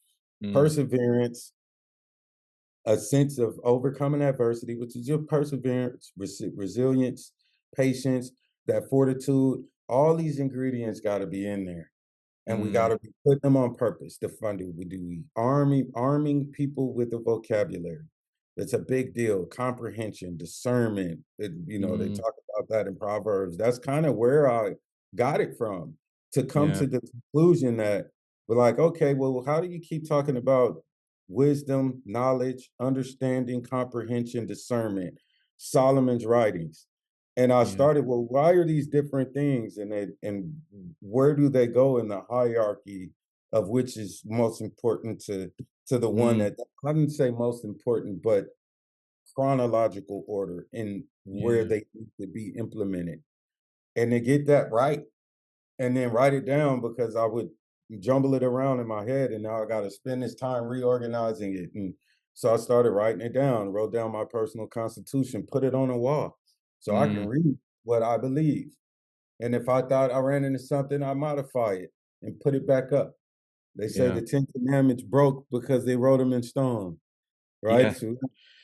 mm, Perseverance, a sense of overcoming adversity, which is your perseverance, resilience, patience, that fortitude. All these ingredients got to be in there, and we mm, gotta be putting them on purpose to fund it. We arming people with the vocabulary. It's a big deal. Comprehension, discernment. They mm, talk about that in Proverbs. That's kind of where I got it from to come yeah, to the conclusion that we're like, okay, well, how do you keep talking about wisdom, knowledge, understanding, comprehension, discernment, Solomon's writings? And I yeah, started, well, why are these different things? And where do they go in the hierarchy of which is most important to the one mm, that I didn't say most important, but chronological order in where yeah, they need to be implemented. And to get that right and then write it down because I would jumble it around in my head and now I gotta spend this time reorganizing it. And so I started writing it down, wrote down my personal constitution, put it on a wall so I can mm, read what I believe. And if I thought I ran into something, I modify it and put it back up. They say yeah, the 10 Commandments broke because they wrote them in stone, right? yeah, So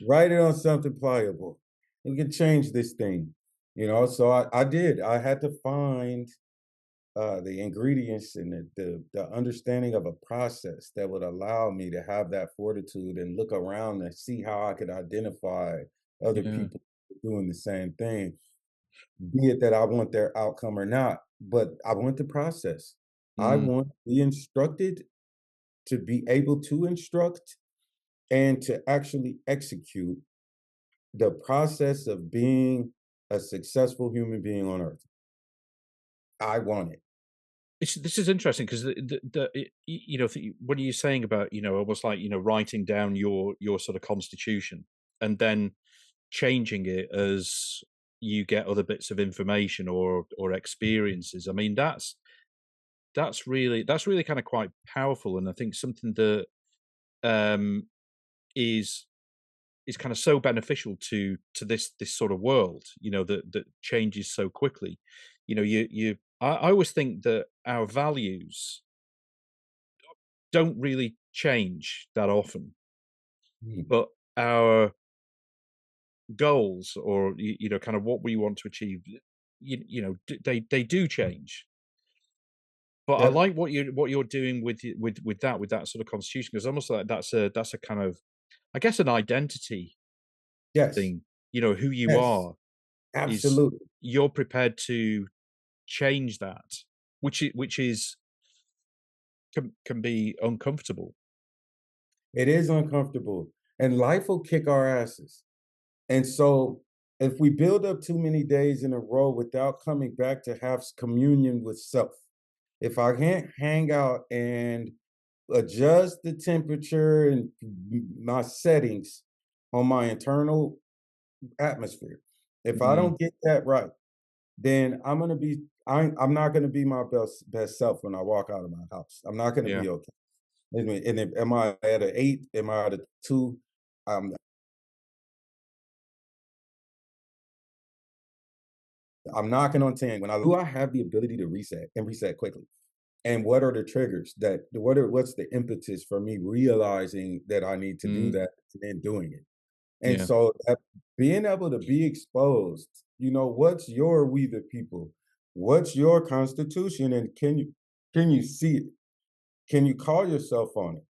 write it on something pliable. We can change this thing, So I did. I had to find the ingredients and the understanding of a process that would allow me to have that fortitude and look around and see how I could identify other yeah, people doing the same thing, be it that I want their outcome or not, but I want the process. I mm. want to be instructed to be able to instruct and to actually execute the process of being a successful human being on earth. I want it. This is interesting because when you're saying about almost like writing down your sort of constitution and then changing it as you get other bits of information or experiences. I mean that's really kind of quite powerful, and I think something that um, is is kind of so beneficial to this sort of world, that changes so quickly. I always think that our values don't really change that often, Mm. but our goals or kind of what we want to achieve, they do change. But I Yep. like what you're doing with that sort of constitution, because almost like that's a kind of, I guess, an identity Yes. thing. Who you Yes. are is Absolutely. you're prepared to change that, which is can be uncomfortable. It is uncomfortable, and life will kick our asses. And so, if we build up too many days in a row without coming back to have communion with self, if I can't hang out and adjust the temperature and my settings on my internal atmosphere, if I Mm, don't get that right, then I'm not gonna be my best self when I walk out of my house. I'm not gonna yeah. be okay. And if, am I at an 8? Am I at a 2? Um, I'm knocking on 10. When I have the ability to reset and reset quickly. And what are the triggers what's the impetus for me realizing that I need to do Mm, that and then doing it? And yeah. so that being able to be exposed, what's your we the people? What's your constitution? And can you see it? Can you call yourself on it?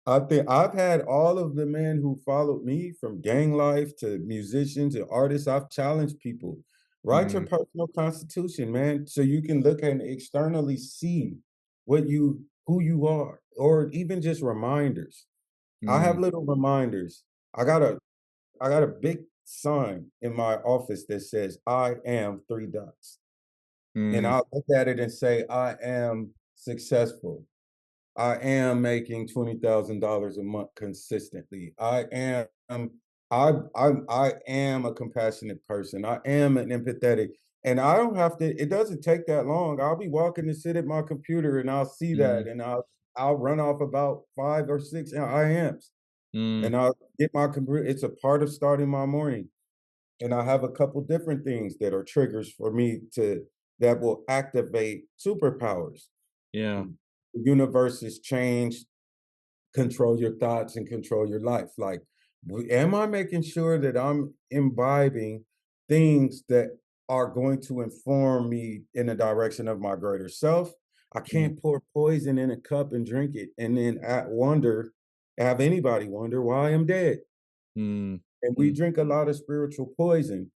I think I've had all of the men who followed me from gang life to musicians and artists. I've challenged people. Write your Mm, personal constitution, man, so you can look and externally see who you are, or even just reminders. I have mm, little reminders. I got a I got a big sign in my office that says I am three dots. And mm, I'll look at it and say, I am successful. I am making $20,000 a month consistently. I am a compassionate person. I am an empathetic. And I don't have to, it doesn't take that long. I'll be walking to sit at my computer and I'll see that mm, and I'll run off about 5 or 6 I ams. mm, And I'll get my computer. It's a part of starting my morning. And I have a couple different things that are triggers for me that will activate superpowers. yeah. The universe has changed. Control your thoughts and control your life. Like, am I making sure that I'm imbibing things that are going to inform me in the direction of my greater self? I Mm, can't pour poison in a cup and drink it and then have anybody wonder why I'm dead. mm, And we mm, drink a lot of spiritual poison.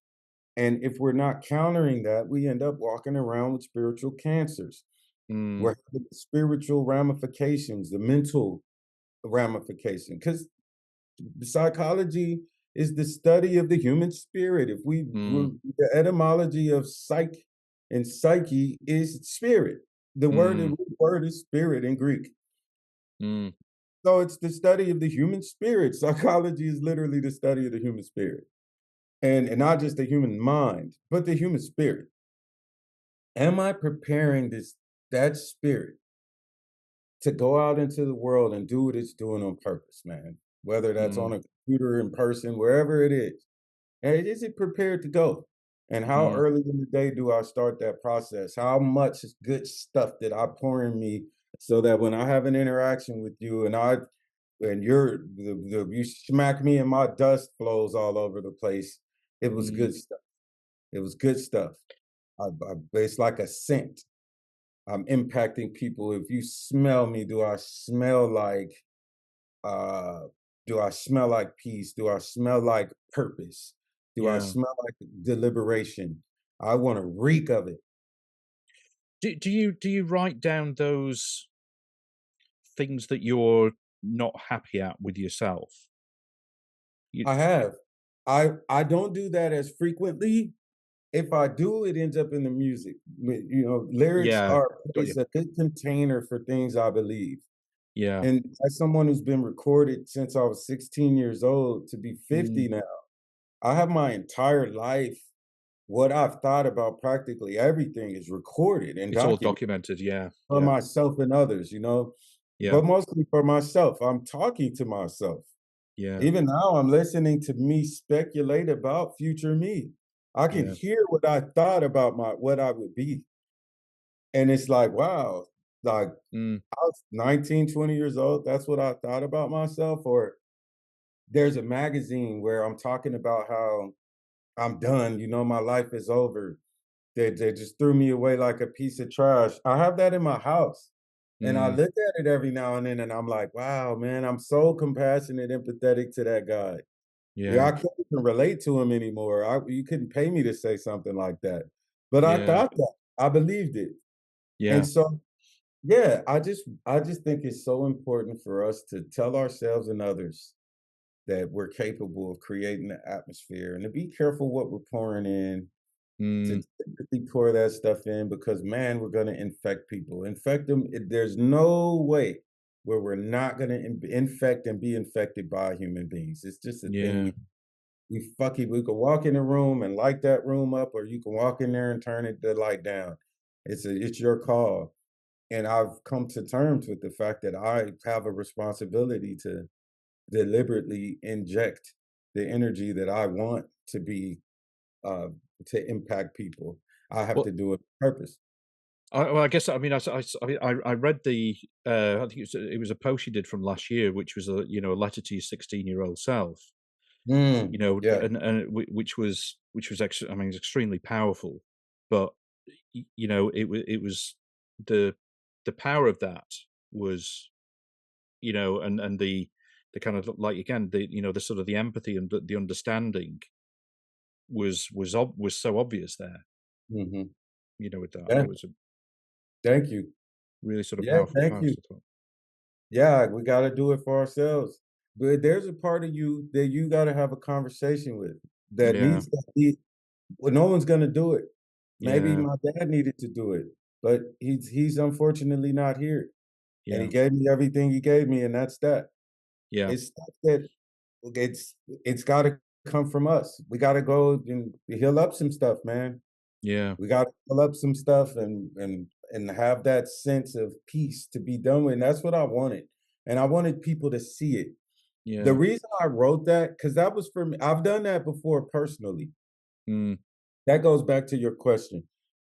And if we're not countering that, we end up walking around with spiritual cancers. mm, We're having the spiritual ramifications, the mental ramification. Because psychology is the study of the human spirit. mm, The etymology of psyche is spirit. The mm, root word is spirit in Greek. mm, So it's the study of the human spirit. Psychology is literally the study of the human spirit. And not just the human mind, but the human spirit. Am I preparing that spirit to go out into the world and do what it's doing on purpose, man? Whether that's on mm, a computer, in person, wherever it is. And is it prepared to go? And how mm, early in the day do I start that process? How much good stuff did I pour in me so that when I have an interaction with you and you smack me and my dust flows all over the place, it was mm. good stuff. It was good stuff. It's like a scent. I'm impacting people. If you smell me, uh do I smell like peace? Do I smell like purpose? Do I Yeah. smell like deliberation? I want to reek of it. Do you write down those things that you're not happy at with yourself? You I have. I don't do that as frequently. If I do, it ends up in the music. Lyrics yeah, are got you. it's a good container for things I believe. Yeah. And as someone who's been recorded since I was 16 years old to be Mm. 50 now, I have my entire life. What I've thought about practically everything is recorded and It's all documented documented, yeah, for yeah, myself and others, yeah, but mostly for myself. I'm talking to myself. yeah, Even now, I'm listening to me speculate about future me. I can yeah. hear what I thought about what I would be. And it's like, wow, like Mm, I was 19, 20 years old. That's what I thought about myself. Or there's a magazine where I'm talking about how I'm done. My life is over. They just threw me away like a piece of trash. I have that in my house, and I mm, look at it every now and then, and I'm like, "Wow, man, I'm so compassionate, empathetic to that guy." Yeah, yeah, I can't even relate to him anymore. You couldn't pay me to say something like that, but I yeah, thought that. I believed it, and yeah. so Yeah, I just think it's so important for us to tell ourselves and others that we're capable of creating the atmosphere and to be careful what we're pouring in, to Mm, typically pour that stuff in because man, we're gonna infect people. Infect them. There's no way where we're not gonna infect and be infected by human beings. It's just a thing yeah. we fuck it. We could walk in a room and light that room up, or you can walk in there and turn the light down. It's your call. And I've come to terms with the fact that I have a responsibility to deliberately inject the energy that I want to be uh, to impact people. I have Well, to do it on purpose. I guess I mean I read the I think it was a post you did from last year, which was a a letter to your 16-year-old self. Yeah. Which was I mean, it's extremely powerful, but it was the power of that was and the kind of like again the sort of the empathy and the understanding was so obvious there. hmm With that, Yeah. it was a Thank you. really sort of Yeah. powerful Thank you. post. I thought. Yeah. We got to do it for ourselves. But there's a part of you that you got to have a conversation with that Yeah, needs to be. Well, no one's gonna do it. Maybe yeah, my dad needed to do it, but he's unfortunately not here, and he yeah, gave me everything he gave me, and that's that. yeah, It's stuff that it's gotta come from us. We gotta go and heal up some stuff, man. yeah, We gotta heal up some stuff and have that sense of peace to be done with, and that's what I wanted, and I wanted people to see it. The yeah, reason I wrote that because that was for me. I've done that before personally. mm, That goes back to your question.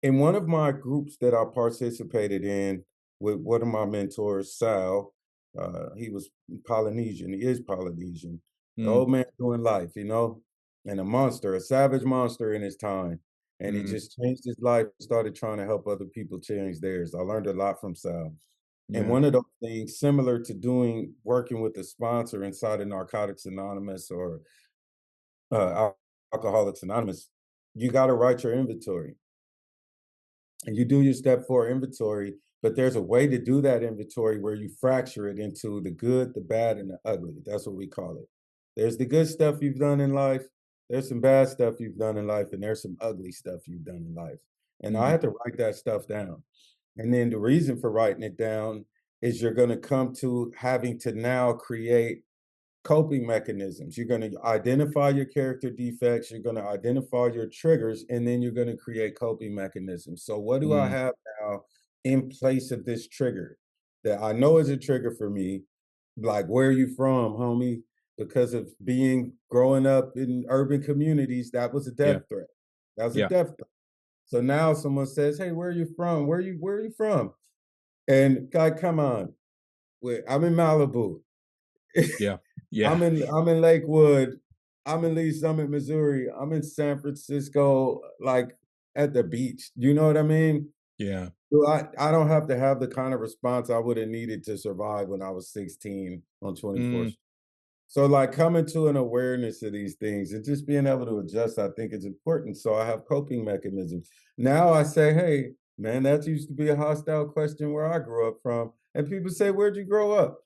In one of my groups that I participated in with one of my mentors, Sal, he was Polynesian. He is Polynesian. The mm, old man doing life, and a monster, a savage monster in his time. And he mm, just changed his life and started trying to help other people change theirs. I learned a lot from Sal. And yeah, one of those things, similar to working with a sponsor inside of Narcotics Anonymous or Alcoholics Anonymous, you got to write your inventory and you do your step 4 inventory, but there's a way to do that inventory where you fracture it into the good, the bad, and the ugly. That's what we call it. There's the good stuff you've done in life, there's some bad stuff you've done in life, and there's some ugly stuff you've done in life. And I mhm, had to write that stuff down. And then the reason for writing it down is you're going to come to having to now create coping mechanisms. You're going to identify your character defects, you're going to identify your triggers, and then you're going to create coping mechanisms. So, what do I mm, have now in place of this trigger that I know is a trigger for me? Like, where are you from, homie? Because of growing up in urban communities, that was a yeah, death threat. That was a yeah, death threat. So now someone says, "Hey, where are you from? Where are you from?" And guy, come on, I'm in Malibu. yeah, yeah, I'm in Lakewood. I'm in Lee Summit, Missouri. I'm in San Francisco, like at the beach. You know what I mean? yeah, So I don't have to have the kind of response I would have needed to survive when I was 16 on 24th. mm, So like coming to an awareness of these things and just being able to adjust, I think is important. So I have coping mechanisms. Now I say, hey, man, that used to be a hostile question where I grew up from. And people say, where'd you grow up?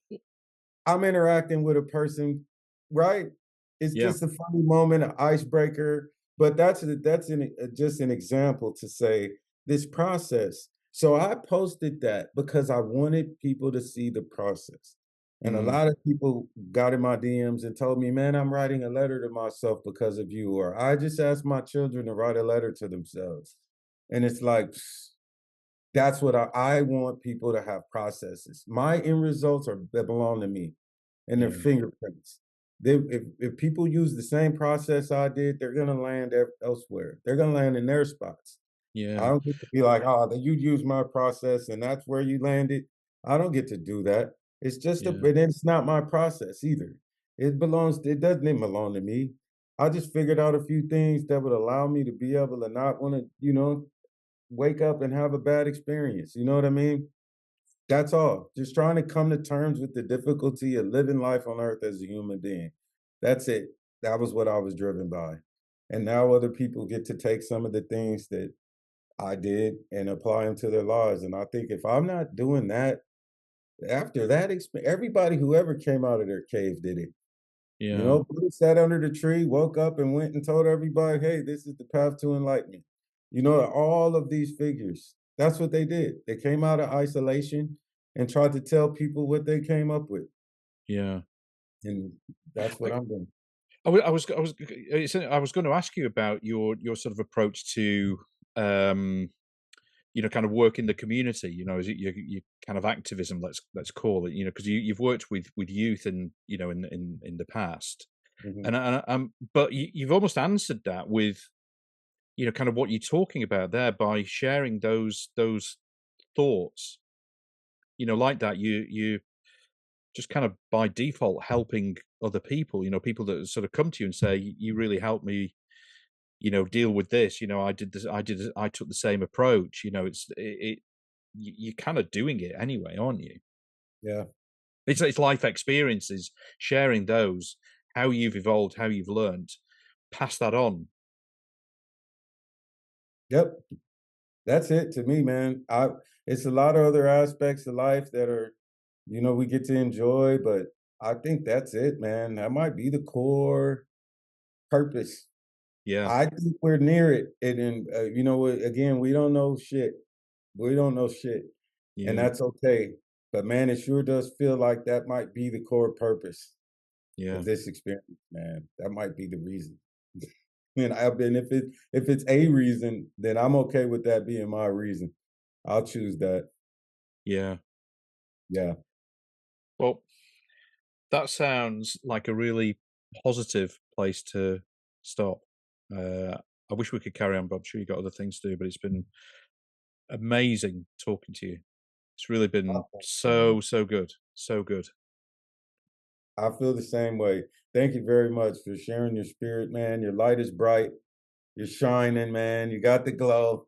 I'm interacting with a person, right? It's yeah, just a funny moment, an icebreaker, but just an example to say this process. So I posted that because I wanted people to see the process. And a mm, lot of people got in my DMs and told me, man, I'm writing a letter to myself because of you. Or I just asked my children to write a letter to themselves. And it's like, that's what I want people to have processes. My end results are that belong to me and their yeah, fingerprints. If people use the same process I did, they're gonna land elsewhere. They're gonna land in their spots. I yeah, don't get to be like, oh, that you use my process and that's where you landed. I don't get to do that. It's just yeah, and it's not my process either. It doesn't even belong to me. I just figured out a few things that would allow me to be able to not want to, wake up and have a bad experience. You know what I mean? That's all. Just trying to come to terms with the difficulty of living life on earth as a human being. That's it. That was what I was driven by. And now other people get to take some of the things that I did, and apply them to their lives, and I think if I'm not doing that, after that everybody who ever came out of their cave did it. You Yeah. know, Buddha sat under the tree, woke up, and went and told everybody, "Hey, this is the path to enlightenment." You know, all of these figures, that's what they did. They came out of isolation and tried to tell people what they came up with, Yeah. and that's what I I'm doing. I was gonna ask you about your sort of approach to, um, kind of work in the community, is it your kind of activism, let's call it, because you've worked with youth and, in the past. Mhm. But you've almost answered that with, kind of what you're talking about there by sharing those thoughts, like that. You just kind of by default helping other people, people that sort of come to you and say, "You really helped me, deal with this. I did this. I took the same approach." You're kind of doing it anyway, aren't you? Yeah. It's life experiences, sharing those, how you've evolved, how you've learned, pass that on. Yep. That's it to me, man. I It's a lot of other aspects of life that are, we get to enjoy, but I think that's it, man. That might be the core purpose. Yeah, I think we're near it, and then, again, we don't know shit. We don't know shit, and yeah, that's okay. But man, it sure does feel like that might be the core purpose yeah, of this experience, man. That might be the reason. And I've been if it's a reason, then I'm okay with that being my reason. I'll choose that. yeah. Yeah. Well, that sounds like a really positive place to stop. Uh, I wish we could carry on, but I'm sure you've got other things to do, but it's been amazing talking to you. It's really been Oh, man. so good. So good. I feel the same way. Thank you very much for sharing your spirit, man. Your light is bright. You're shining, man. You got the glow.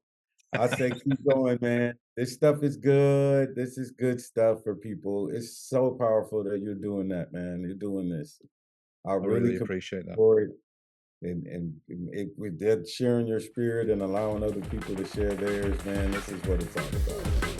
I say keep going, man. This stuff is good. This is good stuff for people. It's so powerful that you're doing that, man. You're doing this. I I really really commend appreciate you that. for it. With that sharing your spirit and allowing other people to share theirs, man, this is what it's all about.